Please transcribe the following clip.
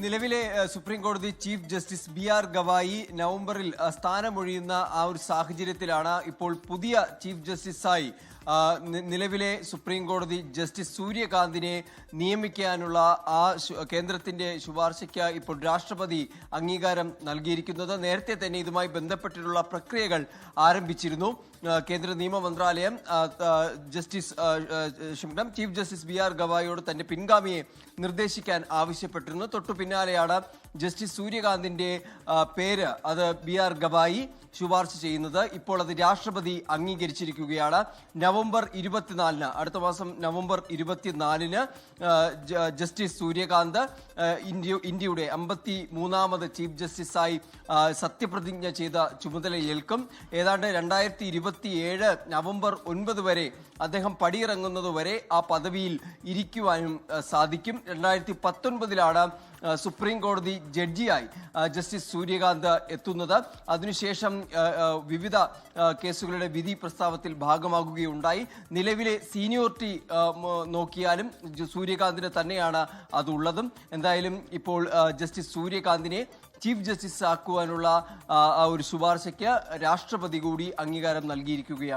നിലവിലെ സുപ്രീം കോടതി chief justice BR. Gavai നവംബറിൽ സ്ഥാനമൊഴിയുന്ന ആ ഒരു സാഹചര്യത്തിലാണ് ഇപ്പോൾ പുതിയ ചീഫ് ജസ്റ്റിസായി നിലവിലെ സുപ്രീം കോടതി ജസ്റ്റിസ് സൂര്യകാന്തിനെ നിയമിക്കാനുള്ള ആ കേന്ദ്രത്തിന്റെ ശുപാർശയ്ക്ക് ഇപ്പോൾ രാഷ്ട്രപതി അംഗീകാരം നൽകിയിരിക്കുന്നത്. നേരത്തെ തന്നെ ഇതുമായി ബന്ധപ്പെട്ടിട്ടുള്ള പ്രക്രിയകൾ ആരംഭിച്ചിരുന്നു. കേന്ദ്ര നിയമ മന്ത്രാലയം ചീഫ് ജസ്റ്റിസ് ബി.ആർ. ഗവായിയോട് തന്റെ പിൻഗാമിയെ നിർദ്ദേശിക്കാൻ ആവശ്യപ്പെട്ടിരുന്നു. തൊട്ടു പിന്നാലെയാണ് ജസ്റ്റിസ് സൂര്യകാന്തിന്റെ പേര് അത് ബി.ആർ. ഗവായി ശുപാർശ ചെയ്യുന്നത്. ഇപ്പോൾ അത് രാഷ്ട്രപതി അംഗീകരിച്ചിരിക്കുകയാണ്. നവംബർ 24-ന് അടുത്ത മാസം നവംബർ 24-ന് ജസ്റ്റിസ് സൂര്യകാന്ത് ഇന്ത്യയുടെ 53ാമത് ചീഫ് ജസ്റ്റിസായി സത്യപ്രതിജ്ഞ ചെയ്ത ചുമതലയേൽക്കും. ഏതാണ്ട് 2027 നവംബർ 9 വരെ അദ്ദേഹം പടിയിറങ്ങുന്നതുവരെ ആ പദവിയിൽ ഇരിക്കുവാനും സാധിക്കും. 2019-ലാണ് സുപ്രീം കോടതി ജഡ്ജിയായി ജസ്റ്റിസ് സൂര്യകാന്ത് എത്തുന്നത്. അതിനുശേഷം വിവിധ കേസുകളുടെ വിധി പ്രസ്താവത്തിൽ ഭാഗമാകുകയുണ്ടായി. നിലവിലെ സീനിയോറിറ്റി നോക്കിയാലും സൂര്യകാന്തിന് തന്നെയാണ് അതുള്ളതും. എന്തായാലും ഇപ്പോൾ ജസ്റ്റിസ് സൂര്യകാന്തിനെ ചീഫ് ജസ്റ്റിസ് ആക്കുവാനുള്ള ഒരു ശുപാർശയ്ക്ക് രാഷ്ട്രപതി കൂടി അംഗീകാരം നൽകിയിരിക്കുകയാണ്.